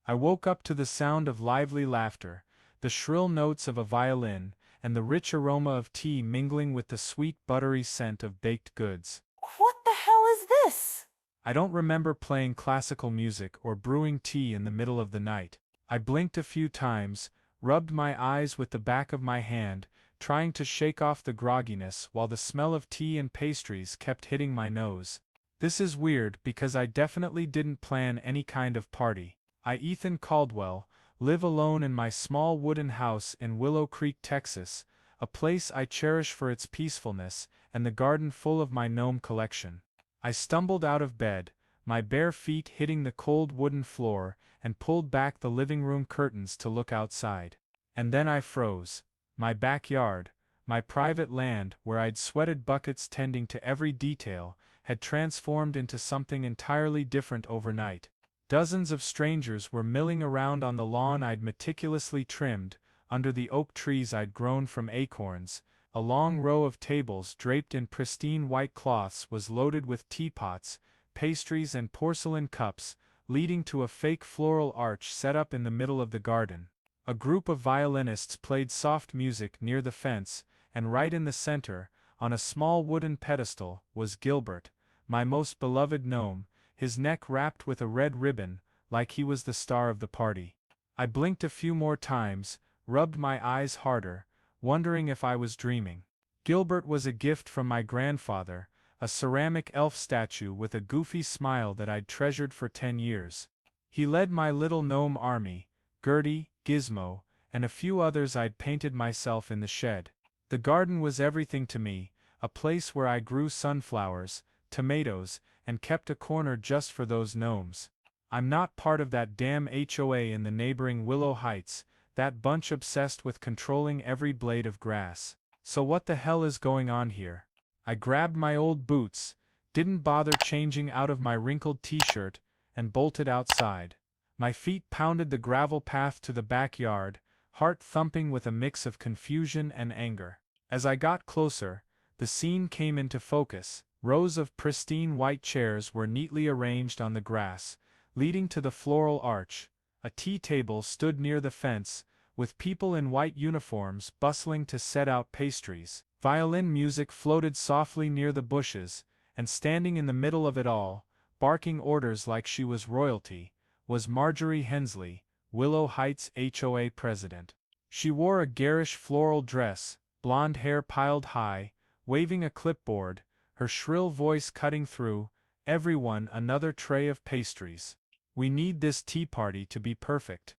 I woke up to the sound of lively laughter, the shrill notes of a violin, and the rich aroma of tea mingling with the sweet buttery scent of baked goods. What the hell is this? I don't remember playing classical music or brewing tea in the middle of the night. I blinked a few times, rubbed my eyes with the back of my hand, trying to shake off the grogginess while the smell of tea and pastries kept hitting my nose. This is weird because I definitely didn't plan any kind of party. I, Ethan Caldwell, live alone in my small wooden house in Willow Creek, Texas, a place I cherish for its peacefulness and the garden full of my gnome collection. I stumbled out of bed, my bare feet hitting the cold wooden floor, and pulled back the living room curtains to look outside. And then I froze. My backyard, my private land where I'd sweated buckets tending to every detail, had transformed into something entirely different overnight. Dozens of strangers were milling around on the lawn I'd meticulously trimmed, under the oak trees I'd grown from acorns. A long row of tables draped in pristine white cloths was loaded with teapots, pastries and porcelain cups, leading to a fake floral arch set up in the middle of the garden. A group of violinists played soft music near the fence, and right in the center, on a small wooden pedestal, was Gilbert, my most beloved gnome, his neck wrapped with a red ribbon, like he was the star of the party. I blinked a few more times, rubbed my eyes harder, wondering if I was dreaming. Gilbert was a gift from my grandfather, a ceramic elf statue with a goofy smile that I'd treasured for 10 years. He led my little gnome army, Gertie, Gizmo, and a few others I'd painted myself in the shed. The garden was everything to me, a place where I grew sunflowers, tomatoes, and kept a corner just for those gnomes. I'm not part of that damn HOA in the neighboring Willow Heights, that bunch obsessed with controlling every blade of grass. So what the hell is going on here? I grabbed my old boots, didn't bother changing out of my wrinkled t-shirt, and bolted outside. My feet pounded the gravel path to the backyard, heart thumping with a mix of confusion and anger. As I got closer, the scene came into focus. Rows of pristine white chairs were neatly arranged on the grass, leading to the floral arch. A tea table stood near the fence, with people in white uniforms bustling to set out pastries. Violin music floated softly near the bushes, and standing in the middle of it all, barking orders like she was royalty, was Marjorie Hensley, Willow Heights HOA president. She wore a garish floral dress, blonde hair piled high, waving a clipboard, her shrill voice cutting through. Everyone, another tray of pastries. We need this tea party to be perfect.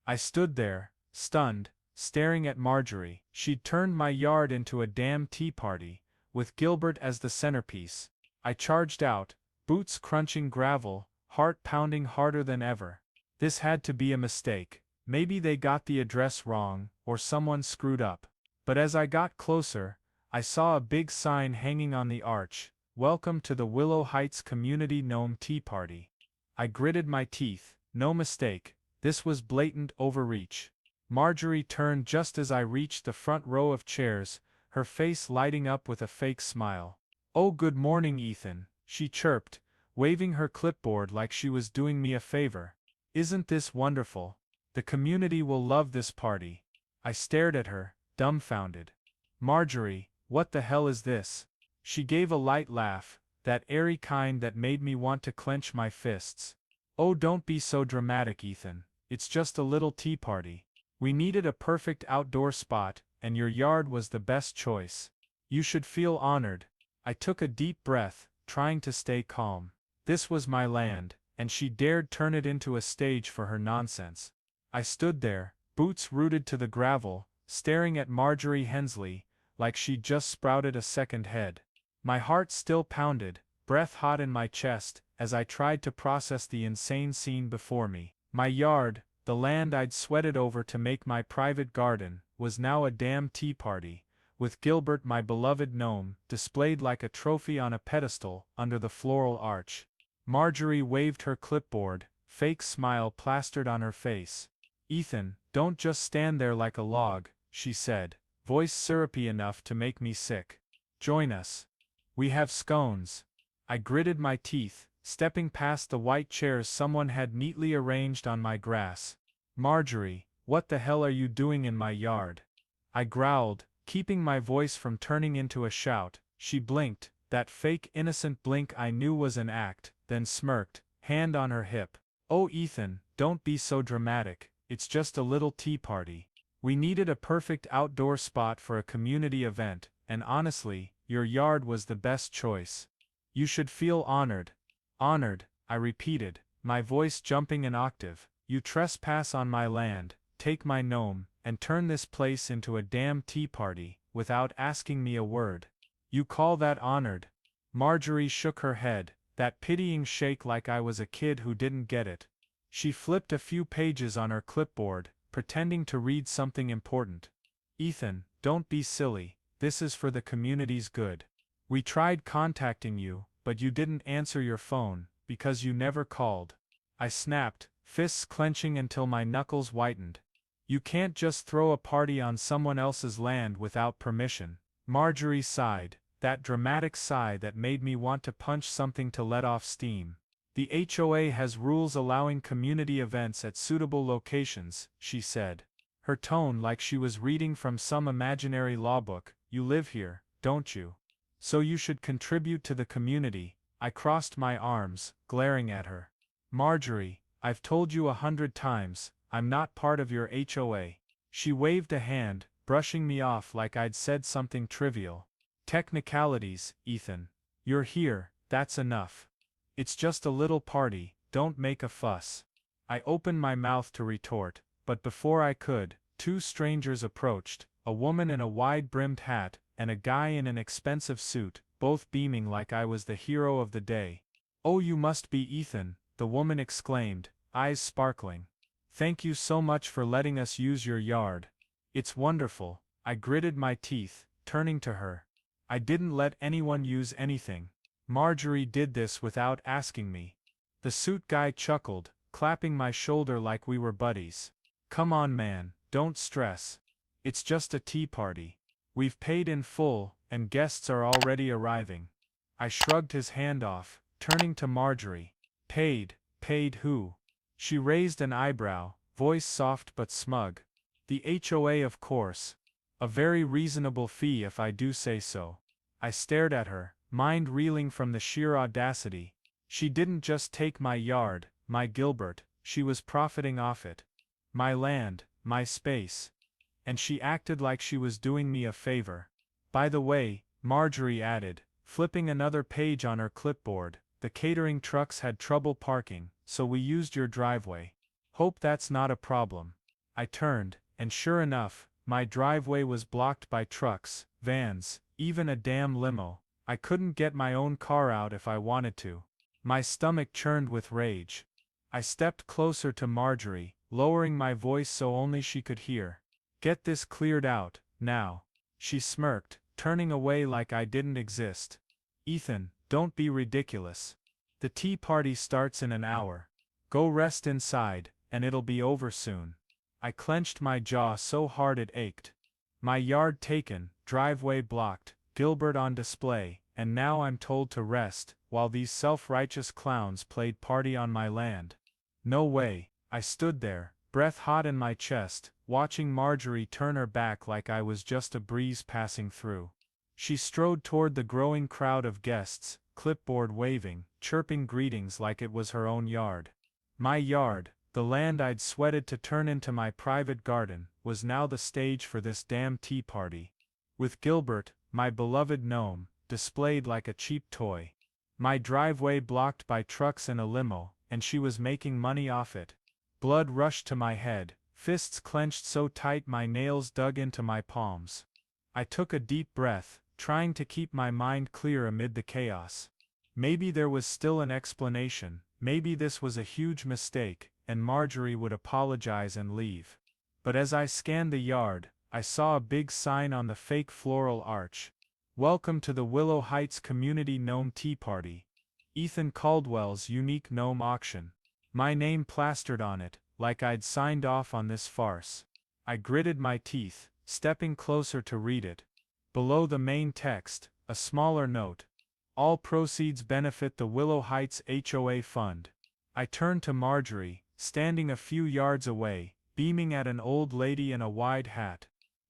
I stood there, stunned, staring at Marjorie. She'd turned my yard into a damn tea party, with Gilbert as the centerpiece. I charged out, boots crunching gravel, heart pounding harder than ever. This had to be a mistake. Maybe they got the address wrong, or someone screwed up. But as I got closer, I saw a big sign hanging on the arch, "Welcome to the Willow Heights Community Gnome Tea Party." I gritted my teeth. No mistake, this was blatant overreach. Marjorie turned just as I reached the front row of chairs, her face lighting up with a fake smile. "Oh, good morning, Ethan," she chirped, waving her clipboard like she was doing me a favor. "Isn't this wonderful? The community will love this party." I stared at her, dumbfounded. "Marjorie, what the hell is this?" She gave a light laugh, that airy kind that made me want to clench my fists. "Oh, don't be so dramatic, Ethan. It's just a little tea party. We needed a perfect outdoor spot, and your yard was the best choice. You should feel honored." I took a deep breath, trying to stay calm. This was my land, and she dared turn it into a stage for her nonsense. I stood there, boots rooted to the gravel, staring at Marjorie Hensley, like she'd just sprouted a second head. My heart still pounded, breath hot in my chest, as I tried to process the insane scene before me. My yard, the land I'd sweated over to make my private garden, was now a damn tea party, with Gilbert, my beloved gnome, displayed like a trophy on a pedestal under the floral arch. Marjorie waved her clipboard, fake smile plastered on her face. "Ethan, don't just stand there like a log," she said, voice syrupy enough to make me sick. "Join us. We have scones." I gritted my teeth, stepping past the white chairs someone had neatly arranged on my grass. "Marjorie, what the hell are you doing in my yard?" I growled, keeping my voice from turning into a shout. She blinked, that fake innocent blink I knew was an act, then smirked, hand on her hip. "Oh Ethan, don't be so dramatic, it's just a little tea party. We needed a perfect outdoor spot for a community event, and honestly, your yard was the best choice. You should feel honored." "Honored," I repeated, my voice jumping an octave. "You trespass on my land, take my gnome, and turn this place into a damn tea party, without asking me a word. You call that honored?" Marjorie shook her head, that pitying shake like I was a kid who didn't get it. She flipped a few pages on her clipboard, pretending to read something important. "Ethan, don't be silly, this is for the community's good. We tried contacting you, but you didn't answer your phone, because you never called." I snapped, fists clenching until my knuckles whitened. "You can't just throw a party on someone else's land without permission." Marjorie sighed, that dramatic sigh that made me want to punch something to let off steam. "The HOA has rules allowing community events at suitable locations," she said. Her tone like she was reading from some imaginary lawbook. "You live here, don't you? So you should contribute to the community." I crossed my arms, glaring at her. "Marjorie, I've told you 100 times, I'm not part of your HOA. She waved a hand, brushing me off like I'd said something trivial. "Technicalities, Ethan. You're here, that's enough. It's just a little party, don't make a fuss." I opened my mouth to retort, but before I could, two strangers approached, a woman in a wide-brimmed hat, and a guy in an expensive suit, both beaming like I was the hero of the day. "Oh, you must be Ethan," the woman exclaimed, eyes sparkling. "Thank you so much for letting us use your yard. It's wonderful." I gritted my teeth, turning to her. "I didn't let anyone use anything. Marjorie did this without asking me." The suit guy chuckled, clapping my shoulder like we were buddies. "Come on man, don't stress. It's just a tea party. We've paid in full, and guests are already arriving." I shrugged his hand off, turning to Marjorie. "Paid? Paid who?" She raised an eyebrow, voice soft but smug. "The HOA of course. A very reasonable fee if I do say so." I stared at her, mind reeling from the sheer audacity. She didn't just take my yard, my Gilbert, she was profiting off it. My land, my space. And she acted like she was doing me a favor. "By the way," Marjorie added, flipping another page on her clipboard, "the catering trucks had trouble parking, so we used your driveway. Hope that's not a problem." I turned, and sure enough, my driveway was blocked by trucks, vans, even a damn limo. I couldn't get my own car out if I wanted to. My stomach churned with rage. I stepped closer to Marjorie, lowering my voice so only she could hear. "Get this cleared out, now." She smirked, turning away like I didn't exist. "Ethan, don't be ridiculous. The tea party starts in an hour. Go rest inside, and it'll be over soon." I clenched my jaw so hard it ached. My yard taken, driveway blocked, Gilbert on display, and now I'm told to rest, while these self-righteous clowns played party on my land. No way. I stood there, breath hot in my chest, watching Marjorie turn her back like I was just a breeze passing through. She strode toward the growing crowd of guests, clipboard waving, chirping greetings like it was her own yard. My yard, the land I'd sweated to turn into my private garden, was now the stage for this damn tea party. With Gilbert, my beloved gnome, displayed like a cheap toy. My driveway blocked by trucks and a limo, and she was making money off it. Blood rushed to my head, fists clenched so tight my nails dug into my palms. I took a deep breath, trying to keep my mind clear amid the chaos. Maybe there was still an explanation, maybe this was a huge mistake, and Marjorie would apologize and leave. But as I scanned the yard, I saw a big sign on the fake floral arch. "Welcome to the Willow Heights Community Gnome Tea Party. Ethan Caldwell's unique gnome auction." My name plastered on it, like I'd signed off on this farce. I gritted my teeth, stepping closer to read it. Below the main text, a smaller note. All proceeds benefit the Willow Heights HOA fund. I turned to Marjorie, standing a few yards away, beaming at an old lady in a wide hat.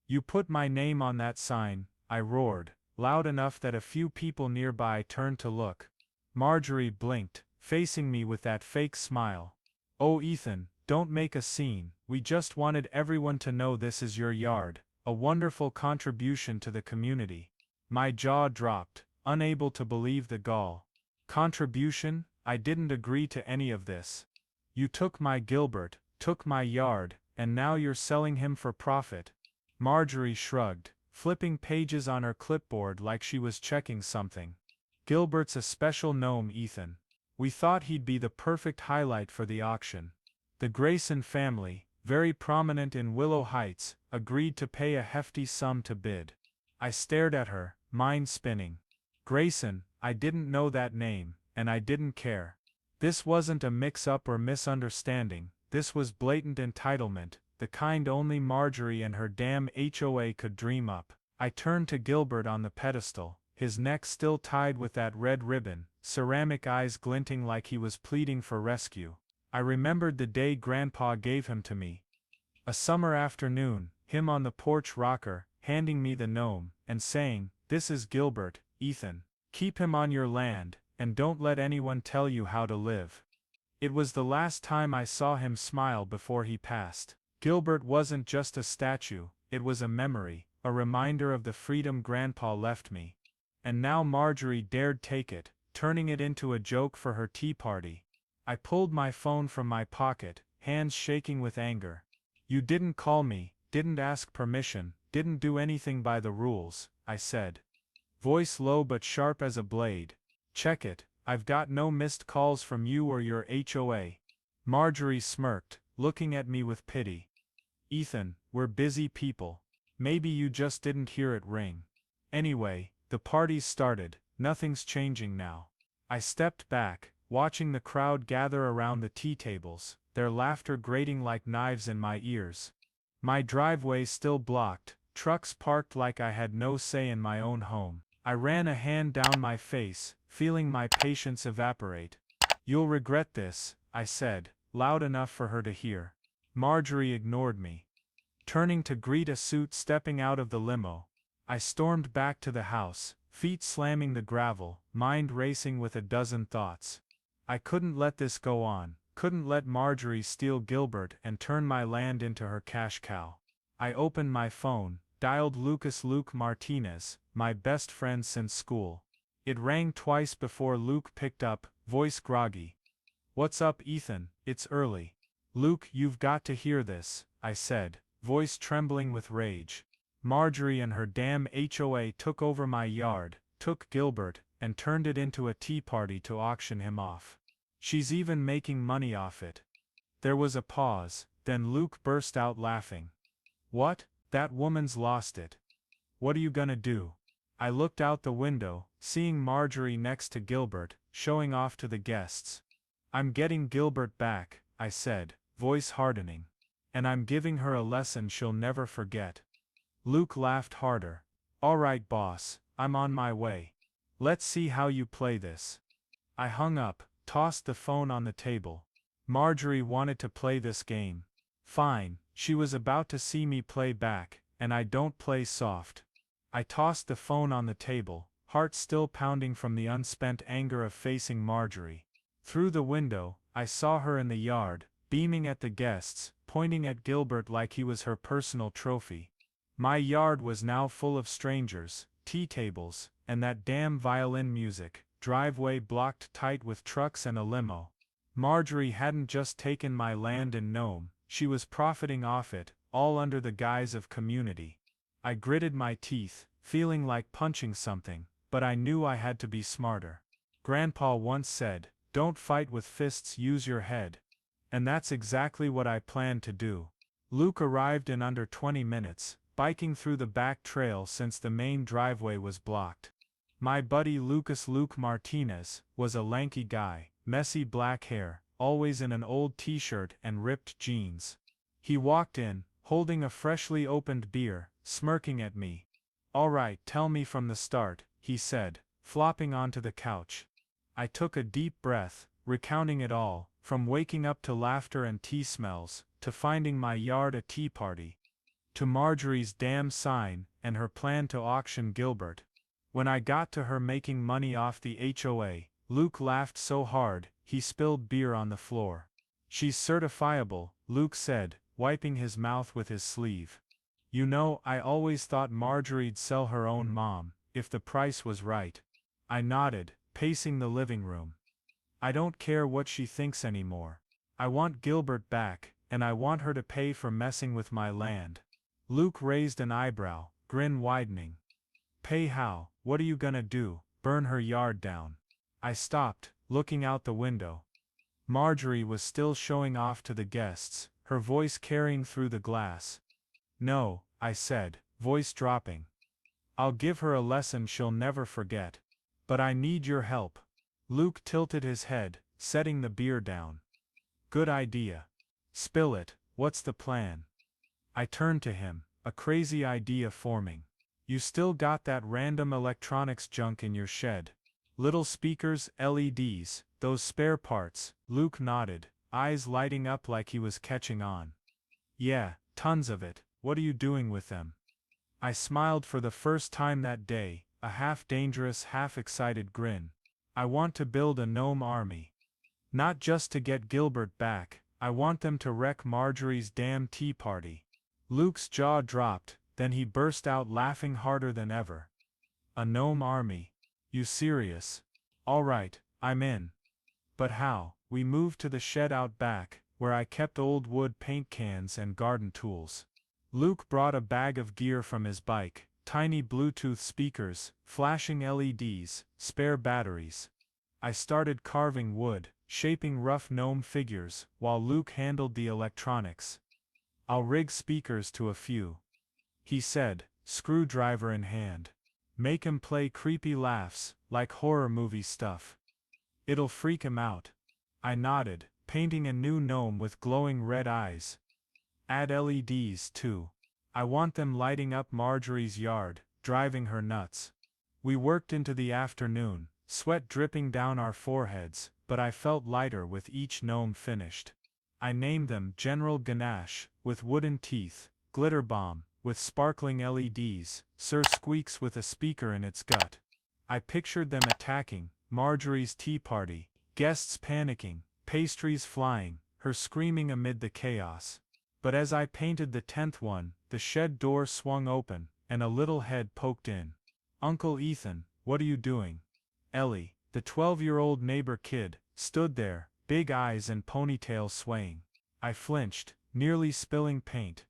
You put my name on that sign, I roared, loud enough that a few people nearby turned to look. Marjorie blinked, facing me with that fake smile. Oh Ethan, don't make a scene, we just wanted everyone to know this is your yard, a wonderful contribution to the community. My jaw dropped, unable to believe the gall. Contribution? I didn't agree to any of this. You took my Gilbert, took my yard, and now you're selling him for profit. Marjorie shrugged, flipping pages on her clipboard like she was checking something. Gilbert's a special gnome, Ethan. We thought he'd be the perfect highlight for the auction. The Grayson family, very prominent in Willow Heights, agreed to pay a hefty sum to bid. I stared at her, mind spinning. Grayson, I didn't know that name, and I didn't care. This wasn't a mix-up or misunderstanding, this was blatant entitlement, the kind only Marjorie and her damn HOA could dream up. I turned to Gilbert on the pedestal, his neck still tied with that red ribbon, ceramic eyes glinting like he was pleading for rescue. I remembered the day Grandpa gave him to me. A summer afternoon, him on the porch rocker, handing me the gnome, and saying, "This is Gilbert, Ethan. Keep him on your land, and don't let anyone tell you how to live." It was the last time I saw him smile before he passed. Gilbert wasn't just a statue, it was a memory, a reminder of the freedom Grandpa left me. And now Marjorie dared take it, turning it into a joke for her tea party. I pulled my phone from my pocket, hands shaking with anger. You didn't call me, didn't ask permission, didn't do anything by the rules, I said. Voice low but sharp as a blade. Check it, I've got no missed calls from you or your HOA. Marjorie smirked, looking at me with pity. Ethan, we're busy people. Maybe you just didn't hear it ring. Anyway, the party's started, nothing's changing now. I stepped back, watching the crowd gather around the tea tables, their laughter grating like knives in my ears. My driveway still blocked, trucks parked like I had no say in my own home. I ran a hand down my face, feeling my patience evaporate. You'll regret this, I said, loud enough for her to hear. Marjorie ignored me. Turning to greet a suit stepping out of the limo, I stormed back to the house, feet slamming the gravel, mind racing with a dozen thoughts. I couldn't let this go on, couldn't let Marjorie steal Gilbert and turn my land into her cash cow. I opened my phone, dialed Luke Martinez, my best friend since school. It rang twice before Luke picked up, voice groggy. "What's up, Ethan? It's early." "Luke, you've got to hear this," I said, voice trembling with rage. "Marjorie and her damn HOA took over my yard, took Gilbert, and turned it into a tea party to auction him off. She's even making money off it." There was a pause, then Luke burst out laughing. "What? That woman's lost it. What are you gonna do?" I looked out the window, seeing Marjorie next to Gilbert, showing off to the guests. "I'm getting Gilbert back," I said, voice hardening. "And I'm giving her a lesson she'll never forget." Luke laughed harder. "All right, boss, I'm on my way. Let's see how you play this." I hung up, tossed the phone on the table. Marjorie wanted to play this game. Fine, she was about to see me play back, and I don't play soft. I tossed the phone on the table, heart still pounding from the unspent anger of facing Marjorie. Through the window, I saw her in the yard, beaming at the guests, pointing at Gilbert like he was her personal trophy. My yard was now full of strangers, tea tables, and that damn violin music, driveway blocked tight with trucks and a limo. Marjorie hadn't just taken my land in Gnome, she was profiting off it, all under the guise of community. I gritted my teeth, feeling like punching something, but I knew I had to be smarter. Grandpa once said, "Don't fight with fists, use your head." And that's exactly what I planned to do. Luke arrived in under 20 minutes, biking through the back trail since the main driveway was blocked. My buddy Luke Martinez was a lanky guy, messy black hair, always in an old t-shirt and ripped jeans. He walked in, holding a freshly opened beer, smirking at me. "All right, tell me from the start," he said, flopping onto the couch. I took a deep breath, recounting it all, from waking up to laughter and tea smells, to finding my yard a tea party, to Marjorie's damn sign, and her plan to auction Gilbert. When I got to her making money off the HOA, Luke laughed so hard, he spilled beer on the floor. She's certifiable, Luke said, wiping his mouth with his sleeve. You know, I always thought Marjorie'd sell her own mom, if the price was right. I nodded, pacing the living room. I don't care what she thinks anymore. I want Gilbert back, and I want her to pay for messing with my land. Luke raised an eyebrow, grin widening. Pay how? What are you gonna do, burn her yard down? I stopped, looking out the window. Marjorie was still showing off to the guests, her voice carrying through the glass. No, I said, voice dropping. I'll give her a lesson she'll never forget. But I need your help. Luke tilted his head, setting the beer down. Good idea. Spill it, what's the plan? I turned to him, a crazy idea forming. You still got that random electronics junk in your shed. Little speakers, LEDs, those spare parts. Luke nodded, eyes lighting up like he was catching on. Yeah, tons of it. What are you doing with them? I smiled for the first time that day, a half-dangerous, half-excited grin. I want to build a gnome army. Not just to get Gilbert back, I want them to wreck Marjorie's damn tea party. Luke's jaw dropped, then he burst out laughing harder than ever. A gnome army? You serious? All right, I'm in. But how? We moved to the shed out back, where I kept old wood paint cans and garden tools. Luke brought a bag of gear from his bike, tiny Bluetooth speakers, flashing LEDs, spare batteries. I started carving wood, shaping rough gnome figures, while Luke handled the electronics. I'll rig speakers to a few, he said, screwdriver in hand. Make him play creepy laughs, like horror movie stuff. It'll freak him out. I nodded, painting a new gnome with glowing red eyes. Add LEDs too. I want them lighting up Marjorie's yard, driving her nuts. We worked into the afternoon, sweat dripping down our foreheads, but I felt lighter with each gnome finished. I named them General Ganache, with wooden teeth, Glitter Bomb, with sparkling LEDs, Sir Squeaks with a speaker in its gut. I pictured them attacking Marjorie's tea party, guests panicking, pastries flying, her screaming amid the chaos. But as I painted the 10th one, the shed door swung open, and a little head poked in. Uncle Ethan, what are you doing? Ellie, the 12-year-old neighbor kid, stood there, big eyes and ponytail swaying. I flinched, nearly spilling paint.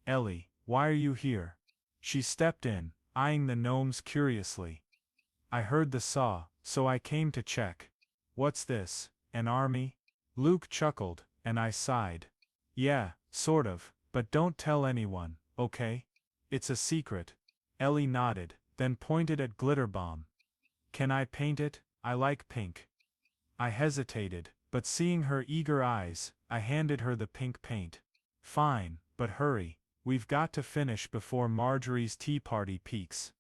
Ellie, why are you here? She stepped in, eyeing the gnomes curiously. I heard the saw, so I came to check. What's this, an army? Luke chuckled, and I sighed. Yeah, sort of, but don't tell anyone, okay? It's a secret. Ellie nodded, then pointed at Glitter Bomb. Can I paint it? I like pink. I hesitated, but seeing her eager eyes, I handed her the pink paint. Fine, but hurry, we've got to finish before Marjorie's tea party peaks.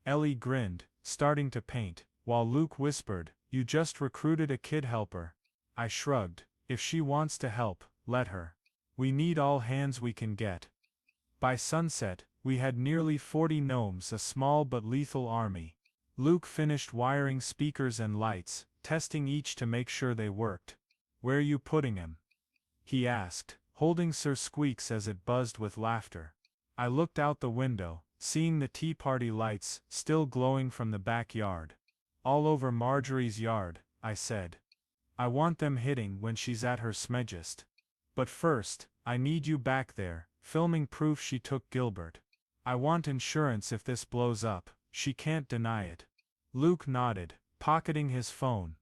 Ellie grinned, starting to paint, while Luke whispered, You just recruited a kid helper. I shrugged, if she wants to help, let her. We need all hands we can get. By sunset, we had nearly 40 gnomes, a small but lethal army. Luke finished wiring speakers and lights, testing each to make sure they worked. Where are you putting him? He asked, holding Sir Squeaks as it buzzed with laughter. I looked out the window, seeing the tea party lights still glowing from the backyard. All over Marjorie's yard, I said. I want them hitting when she's at her smedgest. But first, I need you back there, filming proof she took Gilbert. I want insurance if this blows up, she can't deny it. Luke nodded, pocketing his phone.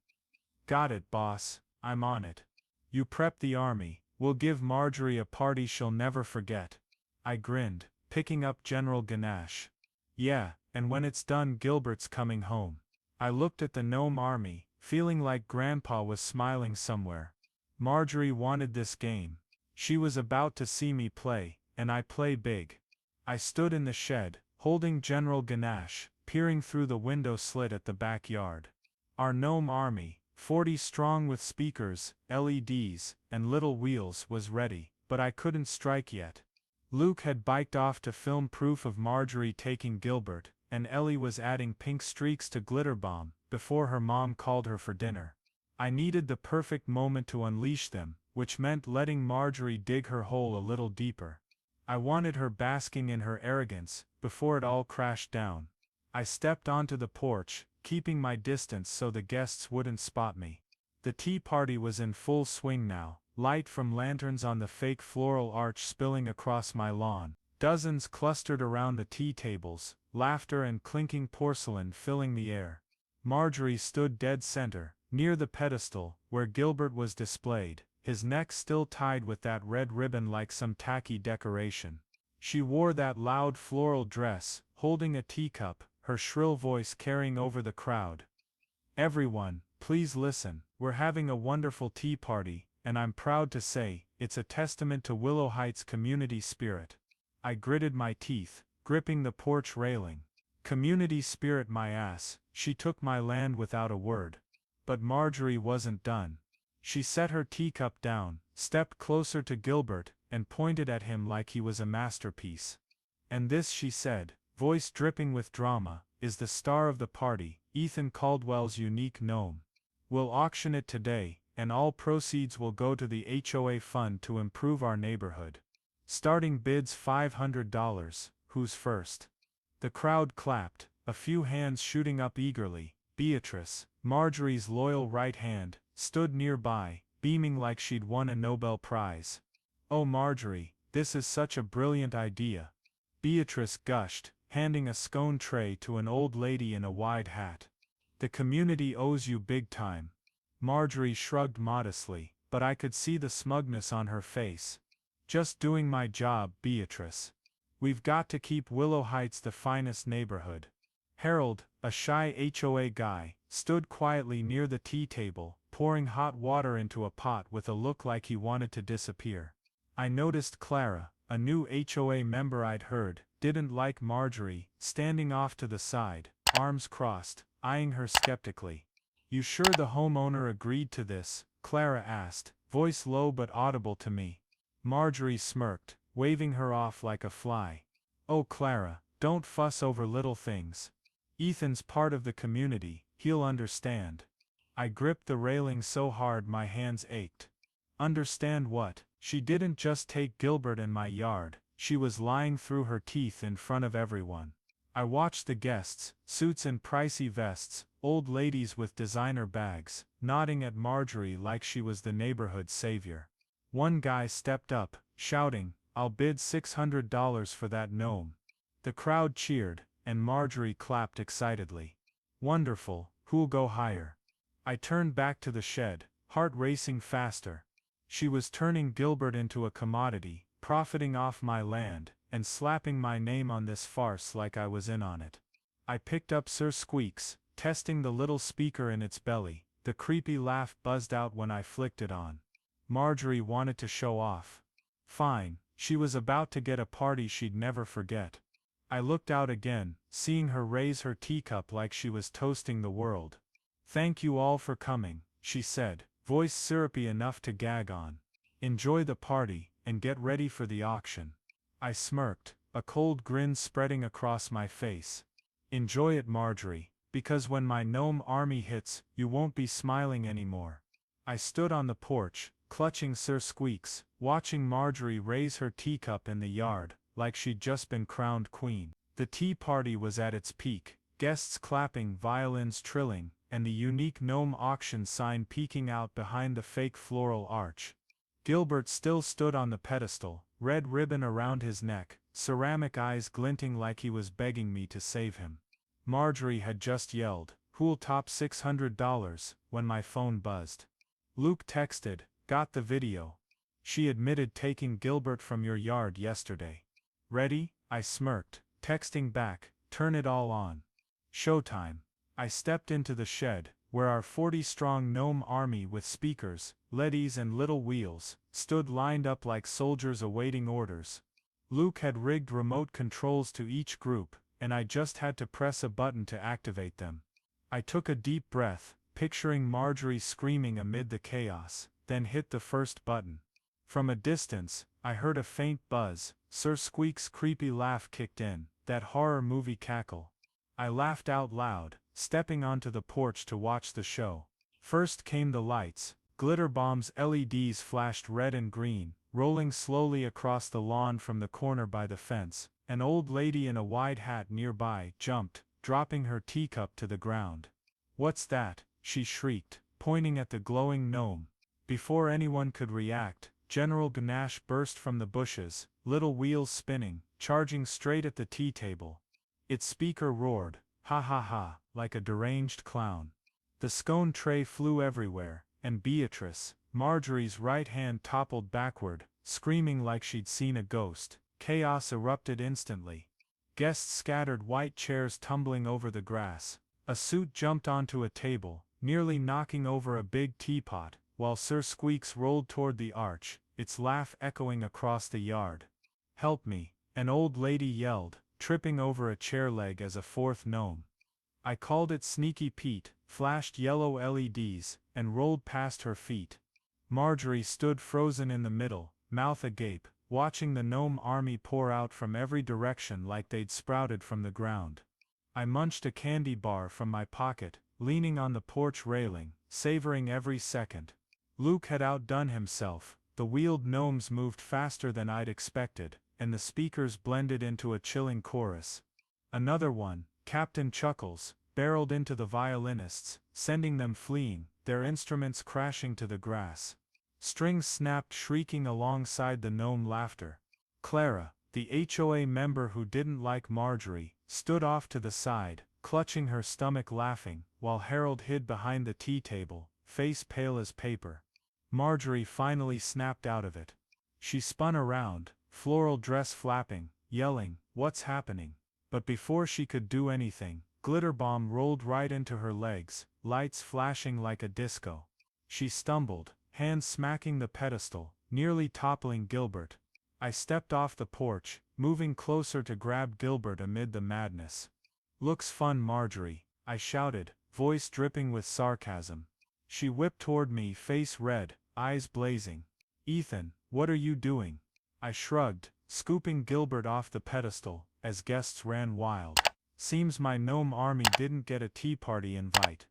Got it, boss, I'm on it. You prep the army, we'll give Marjorie a party she'll never forget. I grinned, picking up General Ganache. Yeah, and when it's done Gilbert's coming home. I looked at the gnome army, feeling like Grandpa was smiling somewhere. Marjorie wanted this game. She was about to see me play, and I play big. I stood in the shed, holding General Ganache, peering through the window slit at the backyard. Our gnome army, 40 strong with speakers, LEDs, and little wheels, was ready, but I couldn't strike yet. Luke had biked off to film proof of Marjorie taking Gilbert, and Ellie was adding pink streaks to glitter bomb before her mom called her for dinner. I needed the perfect moment to unleash them, which meant letting Marjorie dig her hole a little deeper. I wanted her basking in her arrogance before it all crashed down. I stepped onto the porch, keeping my distance so the guests wouldn't spot me. The tea party was in full swing now, light from lanterns on the fake floral arch spilling across my lawn, dozens clustered around the tea tables, laughter and clinking porcelain filling the air. Marjorie stood dead center, near the pedestal, where Gilbert was displayed, his neck still tied with that red ribbon like some tacky decoration. She wore that loud floral dress, holding a teacup, her shrill voice carrying over the crowd. "Everyone, please listen, we're having a wonderful tea party, and I'm proud to say, it's a testament to Willow Heights' community spirit." I gritted my teeth, gripping the porch railing. Community spirit my ass, she took my land without a word. But Marjorie wasn't done. She set her teacup down, stepped closer to Gilbert, and pointed at him like he was a masterpiece. "And this," she said, voice dripping with drama, "is the star of the party, Ethan Caldwell's unique gnome. We'll auction it today, and all proceeds will go to the HOA fund to improve our neighborhood. Starting bids $500, who's first?" The crowd clapped, a few hands shooting up eagerly. Beatrice, Marjorie's loyal right hand, stood nearby, beaming like she'd won a Nobel Prize. "Oh Marjorie, this is such a brilliant idea," Beatrice gushed, handing a scone tray to an old lady in a wide hat. "The community owes you big time." Marjorie shrugged modestly, but I could see the smugness on her face. "Just doing my job, Beatrice. We've got to keep Willow Heights the finest neighborhood." Harold, a shy HOA guy, stood quietly near the tea table, pouring hot water into a pot with a look like he wanted to disappear. I noticed Clara, a new HOA member I'd heard, didn't like Marjorie, standing off to the side, arms crossed, eyeing her skeptically. "You sure the homeowner agreed to this?" Clara asked, voice low but audible to me. Marjorie smirked, waving her off like a fly. "Oh Clara, don't fuss over little things. Ethan's part of the community, he'll understand." I gripped the railing so hard my hands ached. Understand what? She didn't just take Gilbert and my yard, she was lying through her teeth in front of everyone. I watched the guests, suits and pricey vests, old ladies with designer bags, nodding at Marjorie like she was the neighborhood savior. One guy stepped up, shouting, "I'll bid $600 for that gnome." The crowd cheered, and Marjorie clapped excitedly. "Wonderful, who'll go higher?" I turned back to the shed, heart racing faster. She was turning Gilbert into a commodity, profiting off my land, and slapping my name on this farce like I was in on it. I picked up Sir Squeaks, testing the little speaker in its belly. The creepy laugh buzzed out when I flicked it on. Marjorie wanted to show off. Fine, she was about to get a party she'd never forget. I looked out again, seeing her raise her teacup like she was toasting the world. "Thank you all for coming," she said, voice syrupy enough to gag on. "Enjoy the party, and get ready for the auction." I smirked, a cold grin spreading across my face. "Enjoy it, Marjorie, because when my gnome army hits, you won't be smiling anymore." I stood on the porch, clutching Sir Squeaks, watching Marjorie raise her teacup in the yard, like she'd just been crowned queen. The tea party was at its peak, guests clapping, violins trilling, and the unique gnome auction sign peeking out behind the fake floral arch. Gilbert still stood on the pedestal, red ribbon around his neck, ceramic eyes glinting like he was begging me to save him. Marjorie had just yelled, "Who'll top $600, when my phone buzzed. Luke texted, "Got the video. She admitted taking Gilbert from your yard yesterday." "Ready?" I smirked, texting back, "Turn it all on. Showtime." I stepped into the shed, where our 40-strong gnome army with speakers, leadys and little wheels, stood lined up like soldiers awaiting orders. Luke had rigged remote controls to each group, and I just had to press a button to activate them. I took a deep breath, picturing Marjorie screaming amid the chaos, then hit the first button. From a distance, I heard a faint buzz. Sir Squeak's creepy laugh kicked in, that horror movie cackle. I laughed out loud, stepping onto the porch to watch the show. First came the lights. Glitterbomb's LEDs flashed red and green, rolling slowly across the lawn from the corner by the fence. An old lady in a wide hat nearby jumped, dropping her teacup to the ground. "What's that?" she shrieked, pointing at the glowing gnome. Before anyone could react, General Ganache burst from the bushes, little wheels spinning, charging straight at the tea table. Its speaker roared, "Ha ha ha," like a deranged clown. The scone tray flew everywhere, and Beatrice, Marjorie's right hand, toppled backward, screaming like she'd seen a ghost. Chaos erupted instantly. Guests scattered, white chairs tumbling over the grass. A suit jumped onto a table, nearly knocking over a big teapot, while Sir Squeaks rolled toward the arch, its laugh echoing across the yard. "Help me," an old lady yelled, tripping over a chair leg as a fourth gnome. I called it Sneaky Pete, flashed yellow LEDs, and rolled past her feet. Marjorie stood frozen in the middle, mouth agape, watching the gnome army pour out from every direction like they'd sprouted from the ground. I munched a candy bar from my pocket, leaning on the porch railing, savoring every second. Luke had outdone himself. The wheeled gnomes moved faster than I'd expected, and the speakers blended into a chilling chorus. Another one, Captain Chuckles, barreled into the violinists, sending them fleeing, their instruments crashing to the grass. Strings snapped, shrieking alongside the gnome laughter. Clara, the HOA member who didn't like Marjorie, stood off to the side, clutching her stomach laughing, while Harold hid behind the tea table, face pale as paper. Marjorie finally snapped out of it. She spun around, floral dress flapping, yelling, "What's happening?" But before she could do anything, Glitterbomb rolled right into her legs, lights flashing like a disco. She stumbled, hands smacking the pedestal, nearly toppling Gilbert. I stepped off the porch, moving closer to grab Gilbert amid the madness. "Looks fun, Marjorie," I shouted, voice dripping with sarcasm. She whipped toward me, face red, eyes blazing. "Ethan, what are you doing?" I shrugged, scooping Gilbert off the pedestal, as guests ran wild. "Seems my gnome army didn't get a tea party invite.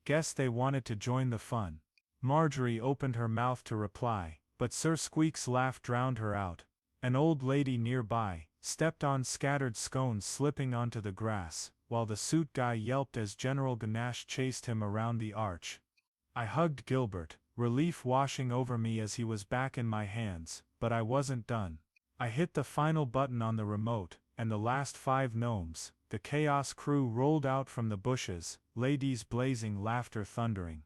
Guess they wanted to join the fun." Marjorie opened her mouth to reply, but Sir Squeak's laugh drowned her out. An old lady nearby stepped on scattered scones slipping onto the grass, while the suit guy yelped as General Ganache chased him around the arch. I hugged Gilbert, relief washing over me as he was back in my hands, but I wasn't done. I hit the final button on the remote, and the last 5 gnomes, the chaos crew, rolled out from the bushes, ladies blazing, laughter thundering.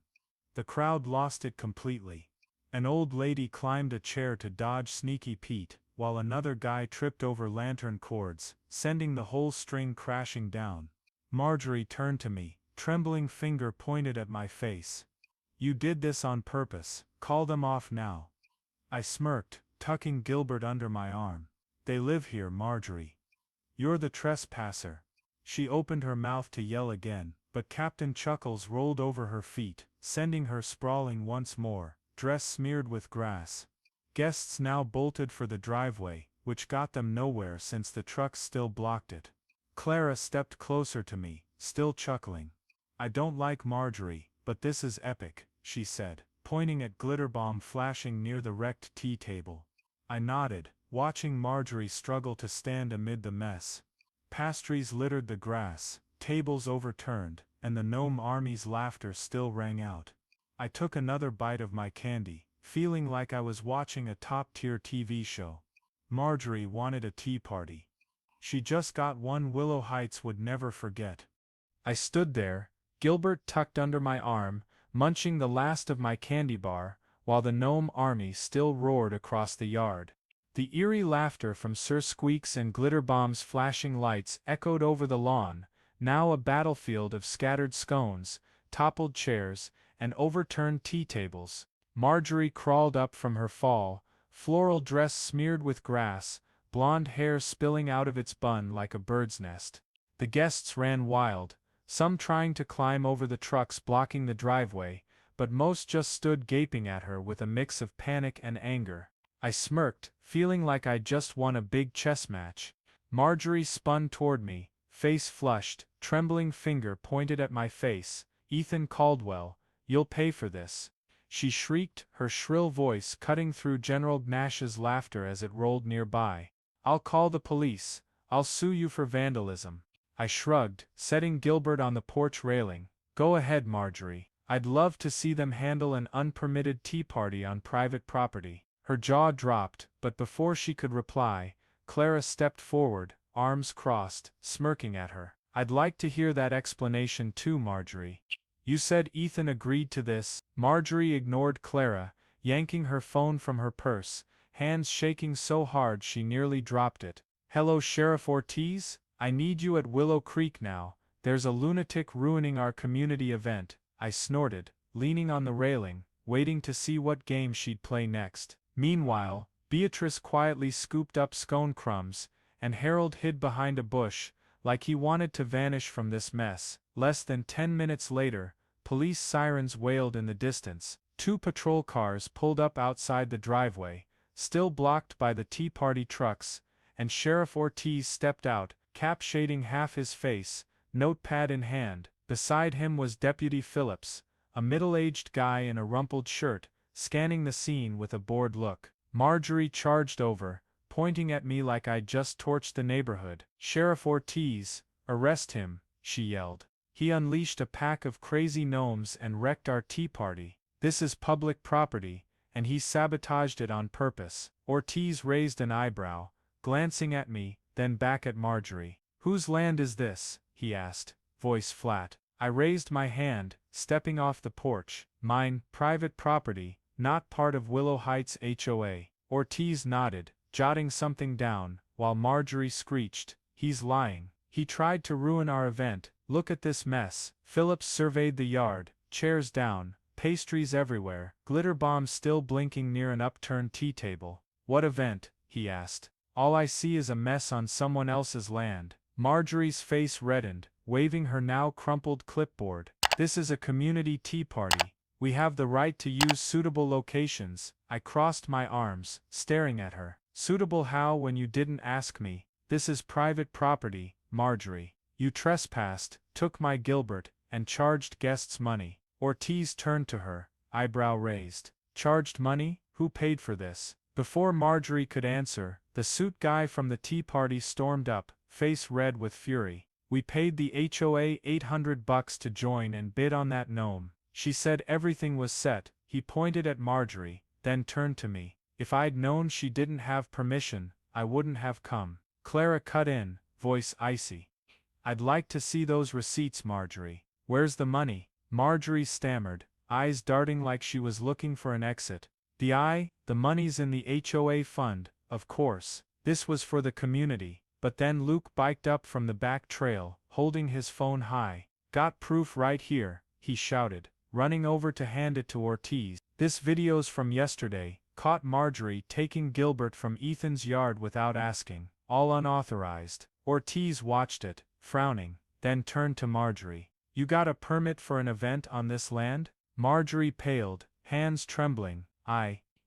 The crowd lost it completely. An old lady climbed a chair to dodge Sneaky Pete, while another guy tripped over lantern cords, sending the whole string crashing down. Marjorie turned to me, trembling finger pointed at my face. "You did this on purpose, call them off now." I smirked, tucking Gilbert under my arm. "They live here, Marjorie. You're the trespasser." She opened her mouth to yell again, but Captain Chuckles rolled over her feet, sending her sprawling once more, dress smeared with grass. Guests now bolted for the driveway, which got them nowhere since the trucks still blocked it. Clara stepped closer to me, still chuckling. "I don't like Marjorie, but this is epic," she said, pointing at Glitterbomb flashing near the wrecked tea table. I nodded, watching Marjorie struggle to stand amid the mess. Pastries littered the grass, tables overturned, and the gnome army's laughter still rang out. I took another bite of my candy, feeling like I was watching a top-tier TV show. Marjorie wanted a tea party. She just got one Willow Heights would never forget. I stood there, Gilbert tucked under my arm, munching the last of my candy bar, while the gnome army still roared across the yard. The eerie laughter from Sir Squeak's and Glitterbomb's flashing lights echoed over the lawn, now a battlefield of scattered scones, toppled chairs, and overturned tea tables. Marjorie crawled up from her fall, floral dress smeared with grass, blonde hair spilling out of its bun like a bird's nest. The guests ran wild, some trying to climb over the trucks blocking the driveway, but most just stood gaping at her with a mix of panic and anger. I smirked, feeling like I'd just won a big chess match. Marjorie spun toward me, face flushed, trembling finger pointed at my face. "Ethan Caldwell, you'll pay for this," she shrieked, her shrill voice cutting through General Gnash's laughter as it rolled nearby. "I'll call the police, I'll sue you for vandalism." I shrugged, setting Gilbert on the porch railing. "Go ahead, Marjorie. I'd love to see them handle an unpermitted tea party on private property." Her jaw dropped, but before she could reply, Clara stepped forward, arms crossed, smirking at her. "I'd like to hear that explanation too, Marjorie. You said Ethan agreed to this?" Marjorie ignored Clara, yanking her phone from her purse, hands shaking so hard she nearly dropped it. "Hello, Sheriff Ortiz? I need you at Willow Creek now. There's a lunatic ruining our community event," I snorted, leaning on the railing, waiting to see what game she'd play next. Meanwhile, Beatrice quietly scooped up scone crumbs, and Harold hid behind a bush, like he wanted to vanish from this mess. Less than 10 minutes later, police sirens wailed in the distance. 2 patrol cars pulled up outside the driveway, still blocked by the tea party trucks, and Sheriff Ortiz stepped out, cap shading half his face, notepad in hand. Beside him was Deputy Phillips, a middle-aged guy in a rumpled shirt, scanning the scene with a bored look. Marjorie charged over, pointing at me like I'd just torched the neighborhood. "Sheriff Ortiz, arrest him," she yelled. "He unleashed a pack of crazy gnomes and wrecked our tea party. This is public property, and he sabotaged it on purpose." Ortiz raised an eyebrow, glancing at me, then back at Marjorie. "Whose land is this?" he asked, voice flat. I raised my hand, stepping off the porch. "Mine, private property, not part of Willow Heights HOA. Ortiz nodded, jotting something down, while Marjorie screeched, "He's lying. He tried to ruin our event. Look at this mess." Phillips surveyed the yard, chairs down, pastries everywhere, glitter bombs still blinking near an upturned tea table. "What event?" he asked. "All I see is a mess on someone else's land." Marjorie's face reddened, waving her now crumpled clipboard. "This is a community tea party. We have the right to use suitable locations." I crossed my arms, staring at her. "Suitable how when you didn't ask me? This is private property, Marjorie. You trespassed, took my Gilbert, and charged guests money." Ortiz turned to her, eyebrow raised. "Charged money? Who paid for this?" Before Marjorie could answer, the suit guy from the tea party stormed up, face red with fury. "We paid the HOA $800 to join and bid on that gnome." She said everything was set. He pointed at Marjorie, then turned to me. "If I'd known she didn't have permission, I wouldn't have come." Clara cut in, voice icy. "I'd like to see those receipts, Marjorie." "Where's the money?" Marjorie stammered, eyes darting like she was looking for an exit. The money's in the HOA fund, of course. This was for the community." But then Luke biked up from the back trail, holding his phone high. "Got proof right here," he shouted, running over to hand it to Ortiz. "This video's from yesterday, caught Marjorie taking Gilbert from Ethan's yard without asking, all unauthorized." Ortiz watched it, frowning, then turned to Marjorie. "You got a permit for an event on this land?" Marjorie paled, hands trembling.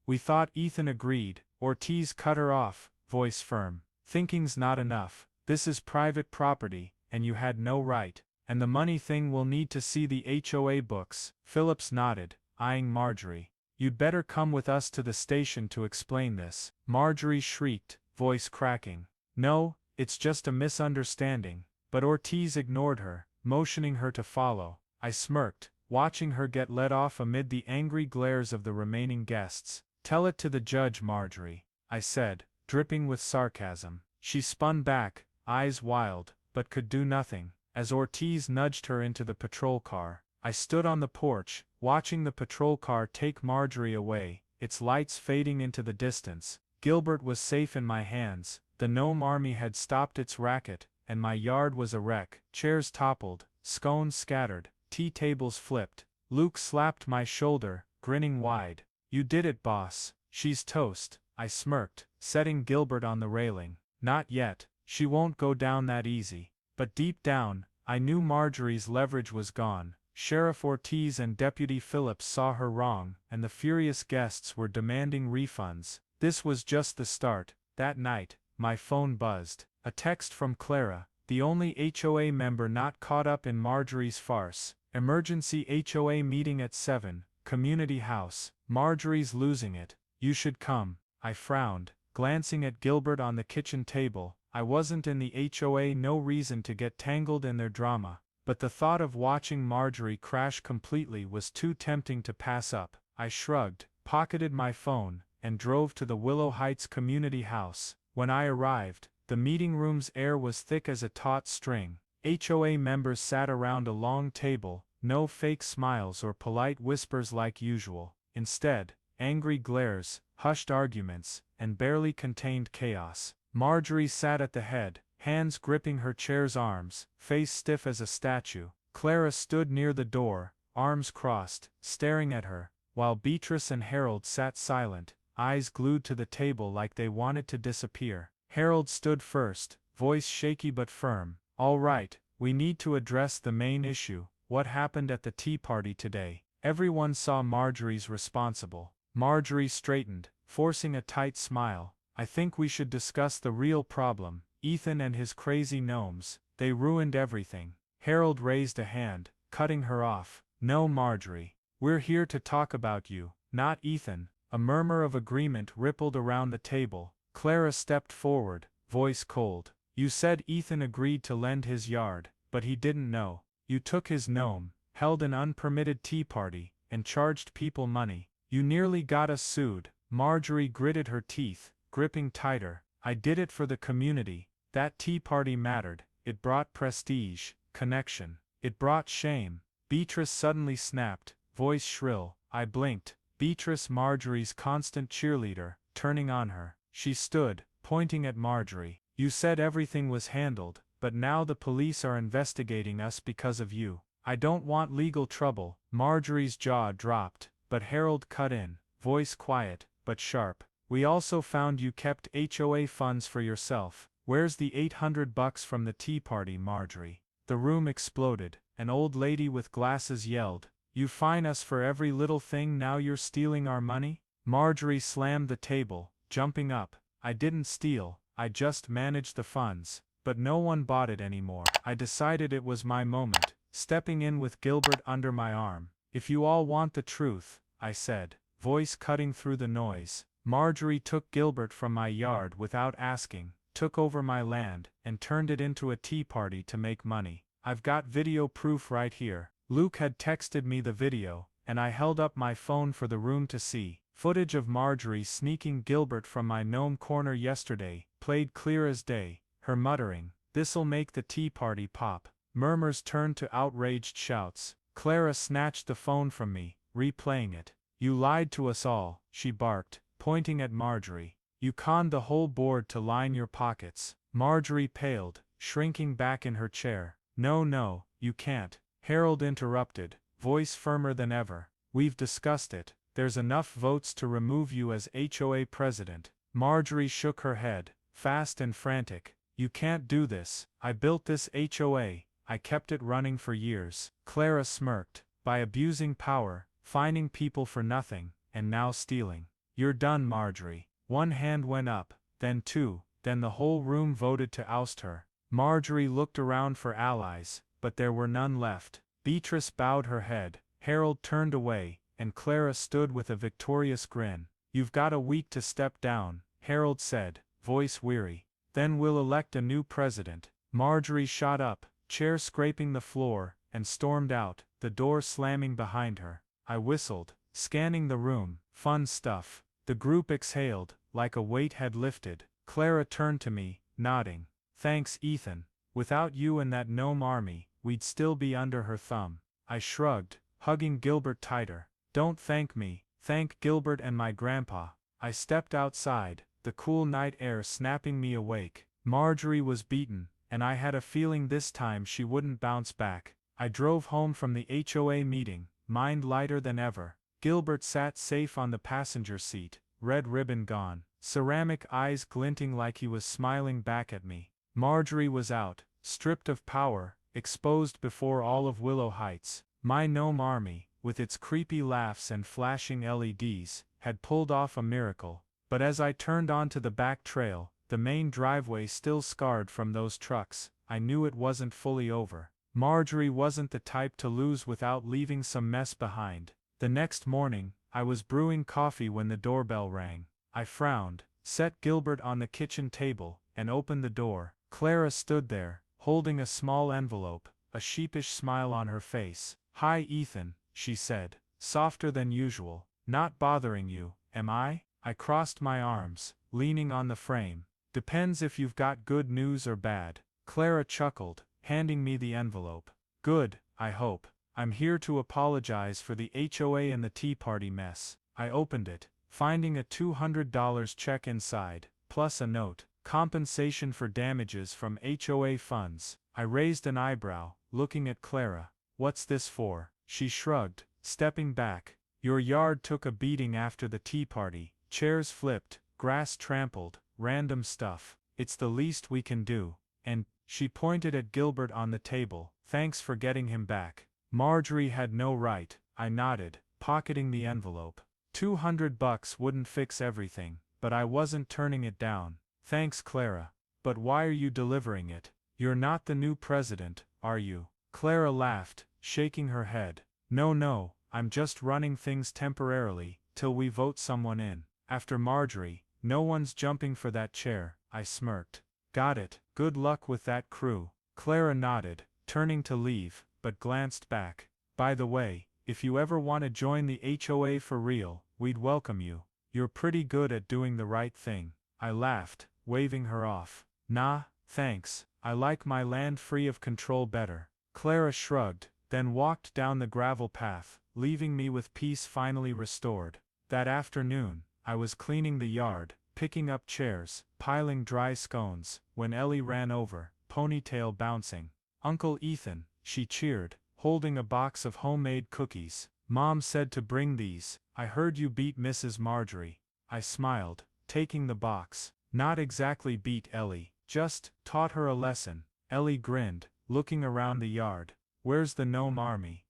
We thought Ethan agreed." Ortiz cut her off, voice firm. "Thinking's not enough. This is private property, and you had no right. And the money thing will need to see the HOA books." Phillips nodded, eyeing Marjorie. "You'd better come with us to the station to explain this." Marjorie shrieked, voice cracking. "No, it's just a misunderstanding." But Ortiz ignored her, motioning her to follow. I smirked, watching her get led off amid the angry glares of the remaining guests. "Tell it to the judge, Marjorie," I said, dripping with sarcasm. She spun back, eyes wild, but could do nothing. As Ortiz nudged her into the patrol car, I stood on the porch, watching the patrol car take Marjorie away, its lights fading into the distance. Gilbert was safe in my hands, the gnome army had stopped its racket, and my yard was a wreck. Chairs toppled, scones scattered, tea tables flipped. Luke slapped my shoulder, grinning wide. "You did it, boss. She's toast." I smirked, setting Gilbert on the railing. "Not yet. She won't go down that easy." But deep down, I knew Marjorie's leverage was gone. Sheriff Ortiz and Deputy Phillips saw her wrong, and the furious guests were demanding refunds. This was just the start. That night, my phone buzzed. A text from Clara, the only HOA member not caught up in Marjorie's farce. Emergency HOA meeting at 7, Community House. Marjorie's losing it. You should come. I frowned, glancing at Gilbert on the kitchen table. I wasn't in the HOA, no reason to get tangled in their drama. But the thought of watching Marjorie crash completely was too tempting to pass up. I shrugged, pocketed my phone, and drove to the Willow Heights Community House. When I arrived, the meeting room's air was thick as a taut string. HOA members sat around a long table, no fake smiles or polite whispers like usual. Instead, angry glares, hushed arguments, and barely contained chaos. Marjorie sat at the head, hands gripping her chair's arms, face stiff as a statue. Clara stood near the door, arms crossed, staring at her, while Beatrice and Harold sat silent, eyes glued to the table like they wanted to disappear. Harold stood first, voice shaky but firm. All right, we need to address the main issue. What happened at the tea party today? Everyone saw Marjorie's responsible. Marjorie straightened, forcing a tight smile. I think we should discuss the real problem. Ethan and his crazy gnomes, they ruined everything. Harold raised a hand, cutting her off. No, Marjorie. We're here to talk about you, not Ethan. A murmur of agreement rippled around the table. Clara stepped forward, voice cold. You said Ethan agreed to lend his yard, but he didn't know. You took his gnome, held an unpermitted tea party, and charged people money. You nearly got us sued. Marjorie gritted her teeth, gripping tighter. I did it for the community. That tea party mattered. It brought prestige, connection. It brought shame. Beatrice suddenly snapped, voice shrill. I blinked. Beatrice, Marjorie's constant cheerleader, turning on her. She stood, pointing at Marjorie. You said everything was handled, but now the police are investigating us because of you. I don't want legal trouble. Marjorie's jaw dropped, but Harold cut in, voice quiet, but sharp. We also found you kept HOA funds for yourself. Where's the $800 from the tea party, Marjorie? The room exploded. An old lady with glasses yelled, You fine us for every little thing, now you're stealing our money? Marjorie slammed the table, jumping up. I didn't steal, I just managed the funds. But no one bought it anymore. I decided it was my moment, stepping in with Gilbert under my arm. If you all want the truth, I said, voice cutting through the noise. Marjorie took Gilbert from my yard without asking, took over my land, and turned it into a tea party to make money. I've got video proof right here. Luke had texted me the video, and I held up my phone for the room to see. Footage of Marjorie sneaking Gilbert from my gnome corner yesterday, played clear as day, her muttering, This'll make the tea party pop. Murmurs turned to outraged shouts. Clara snatched the phone from me, replaying it. You lied to us all, she barked, pointing at Marjorie. You conned the whole board to line your pockets. Marjorie paled, shrinking back in her chair. No, you can't. Harold interrupted, voice firmer than ever. We've discussed it. There's enough votes to remove you as HOA president. Marjorie shook her head, fast and frantic. You can't do this. I built this HOA. I kept it running for years. Clara smirked. By abusing power, fining people for nothing, and now stealing. You're done, Marjorie. One hand went up, then two, then the whole room voted to oust her. Marjorie looked around for allies, but there were none left. Beatrice bowed her head, Harold turned away, and Clara stood with a victorious grin. You've got a week to step down, Harold said, voice weary. Then we'll elect a new president. Marjorie shot up, chair scraping the floor, and stormed out, the door slamming behind her. I whistled, scanning the room. Fun stuff. The group exhaled, like a weight had lifted. Clara turned to me, nodding. Thanks, Ethan. Without you and that gnome army, we'd still be under her thumb. I shrugged, hugging Gilbert tighter. Don't thank me, thank Gilbert and my grandpa. I stepped outside, the cool night air snapping me awake. Marjorie was beaten, and I had a feeling this time she wouldn't bounce back. I drove home from the HOA meeting, mind lighter than ever. Gilbert sat safe on the passenger seat, red ribbon gone, ceramic eyes glinting like he was smiling back at me. Marjorie was out, stripped of power, exposed before all of Willow Heights. My gnome army, with its creepy laughs and flashing LEDs, had pulled off a miracle, but as I turned onto the back trail, the main driveway still scarred from those trucks, I knew it wasn't fully over. Marjorie wasn't the type to lose without leaving some mess behind. The next morning, I was brewing coffee when the doorbell rang. I frowned, set Gilbert on the kitchen table, and opened the door. Clara stood there, holding a small envelope, a sheepish smile on her face. "Hi Ethan," she said, softer than usual. "Not bothering you, am I?" I crossed my arms, leaning on the frame. "Depends if you've got good news or bad." Clara chuckled, handing me the envelope. "Good, I hope. I'm here to apologize for the HOA and the tea party mess." I opened it, finding a $200 check inside, plus a note, compensation for damages from HOA funds. I raised an eyebrow, looking at Clara. "What's this for?" She shrugged, stepping back. "Your yard took a beating after the tea party. Chairs flipped, grass trampled, random stuff. It's the least we can do. And," she pointed at Gilbert on the table, "thanks for getting him back." Marjorie had no right, I nodded, pocketing the envelope. $200 wouldn't fix everything, but I wasn't turning it down. "Thanks Clara. But why are you delivering it? You're not the new president, are you?" Clara laughed, shaking her head. No, I'm just running things temporarily, till we vote someone in. After Marjorie, no one's jumping for that chair." I smirked. "Got it. Good luck with that crew." Clara nodded, turning to leave, but glanced back. "By the way, if you ever want to join the HOA for real, we'd welcome you. You're pretty good at doing the right thing." I laughed, waving her off. "Nah, thanks, I like my land free of control better." Clara shrugged, then walked down the gravel path, leaving me with peace finally restored. That afternoon, I was cleaning the yard, picking up chairs, piling dry scones, when Ellie ran over, ponytail bouncing. "Uncle Ethan," she cheered, holding a box of homemade cookies. "Mom said to bring these. I heard you beat Mrs. Marjorie." I smiled, taking the box. "Not exactly beat Ellie, just taught her a lesson." Ellie grinned, looking around the yard. "Where's the gnome army?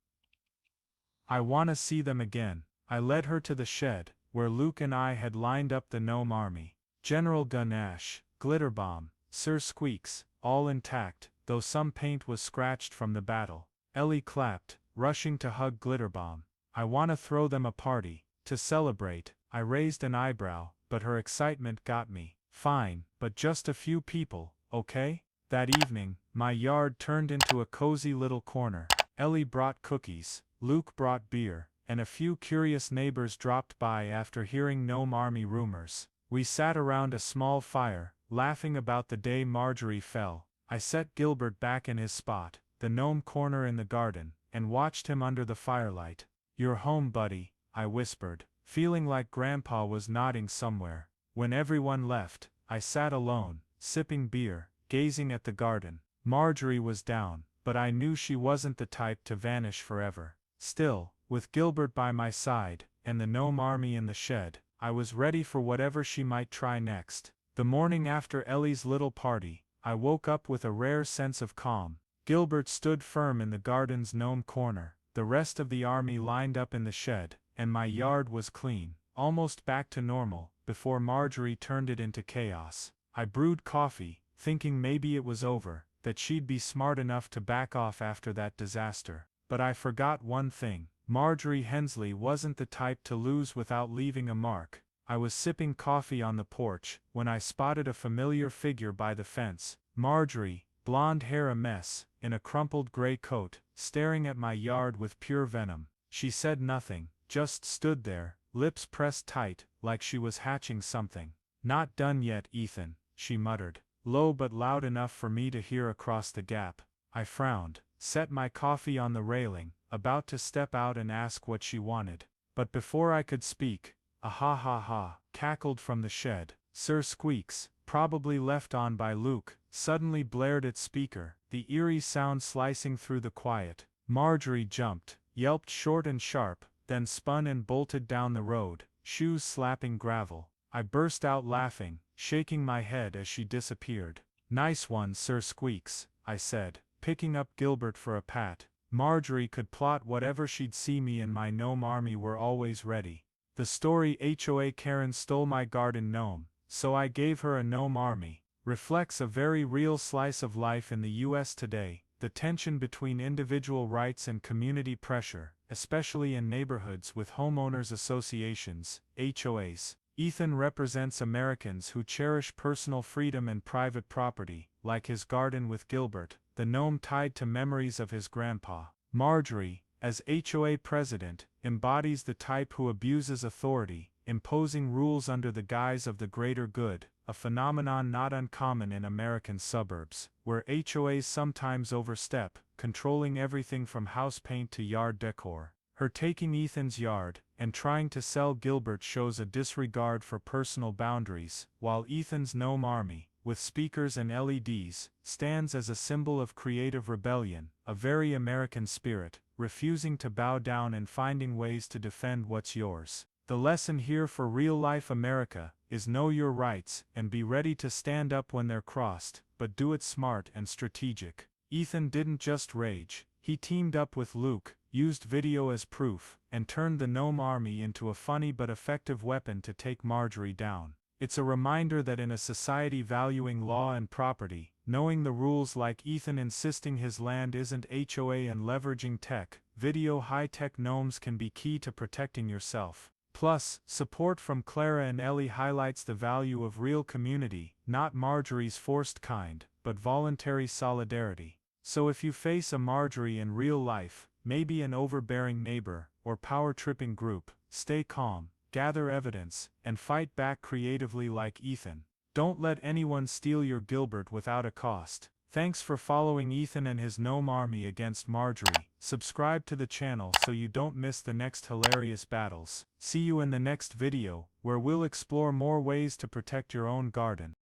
I wanna see them again." I led her to the shed, where Luke and I had lined up the gnome army. General Ganache, Glitterbomb, Sir Squeaks, all intact, though some paint was scratched from the battle. Ellie clapped, rushing to hug Glitterbomb. "I wanna throw them a party, to celebrate." I raised an eyebrow, but her excitement got me. "Fine, but just a few people, okay?" That evening, my yard turned into a cozy little corner. Ellie brought cookies, Luke brought beer, and a few curious neighbors dropped by after hearing gnome army rumors. We sat around a small fire, laughing about the day Marjorie fell. I set Gilbert back in his spot, the gnome corner in the garden, and watched him under the firelight. "You're home, buddy," I whispered, feeling like Grandpa was nodding somewhere. When everyone left, I sat alone, sipping beer, gazing at the garden. Marjorie was down, but I knew she wasn't the type to vanish forever. Still, with Gilbert by my side, and the gnome army in the shed, I was ready for whatever she might try next. The morning after Ellie's little party, I woke up with a rare sense of calm. Gilbert stood firm in the garden's gnome corner, the rest of the army lined up in the shed, and my yard was clean, almost back to normal, before Marjorie turned it into chaos. I brewed coffee, thinking maybe it was over, that she'd be smart enough to back off after that disaster. But I forgot one thing. Marjorie Hensley wasn't the type to lose without leaving a mark. I was sipping coffee on the porch, when I spotted a familiar figure by the fence. Marjorie, blonde hair a mess, in a crumpled gray coat, staring at my yard with pure venom. She said nothing, just stood there, lips pressed tight, like she was hatching something. "Not done yet, Ethan," she muttered, low but loud enough for me to hear across the gap. I frowned, set my coffee on the railing, about to step out and ask what she wanted. But before I could speak, a ha ha ha cackled from the shed. Sir Squeaks, probably left on by Luke, suddenly blared its speaker, the eerie sound slicing through the quiet. Marjorie jumped, yelped short and sharp, then spun and bolted down the road, shoes slapping gravel. I burst out laughing, shaking my head as she disappeared. "Nice one, Sir Squeaks," I said, picking up Gilbert for a pat. Marjorie could plot whatever she'd see me and my gnome army were always ready. The story HOA Karen stole my garden gnome, so I gave her a gnome army, reflects a very real slice of life in the US today, the tension between individual rights and community pressure, especially in neighborhoods with homeowners associations, HOAs. Ethan represents Americans who cherish personal freedom and private property, like his garden with Gilbert, the gnome tied to memories of his grandpa. Marjorie, as HOA president, embodies the type who abuses authority, imposing rules under the guise of the greater good, a phenomenon not uncommon in American suburbs, where HOAs sometimes overstep, controlling everything from house paint to yard decor. Her taking Ethan's yard and trying to sell Gilbert shows a disregard for personal boundaries, while Ethan's gnome army, with speakers and LEDs, stands as a symbol of creative rebellion, a very American spirit, refusing to bow down and finding ways to defend what's yours. The lesson here for real-life America is know your rights and be ready to stand up when they're crossed, but do it smart and strategic. Ethan didn't just rage, he teamed up with Luke, used video as proof, and turned the gnome army into a funny but effective weapon to take Marjorie down. It's a reminder that in a society valuing law and property, knowing the rules like Ethan insisting his land isn't HOA and leveraging tech, video high-tech gnomes can be key to protecting yourself. Plus, support from Clara and Ellie highlights the value of real community, not Marjorie's forced kind, but voluntary solidarity. So if you face a Marjorie in real life, maybe an overbearing neighbor, or power-tripping group, stay calm, gather evidence, and fight back creatively like Ethan. Don't let anyone steal your Gilbert without a cost. Thanks for following Ethan and his gnome army against Marjorie. Subscribe to the channel so you don't miss the next hilarious battles. See you in the next video, where we'll explore more ways to protect your own garden.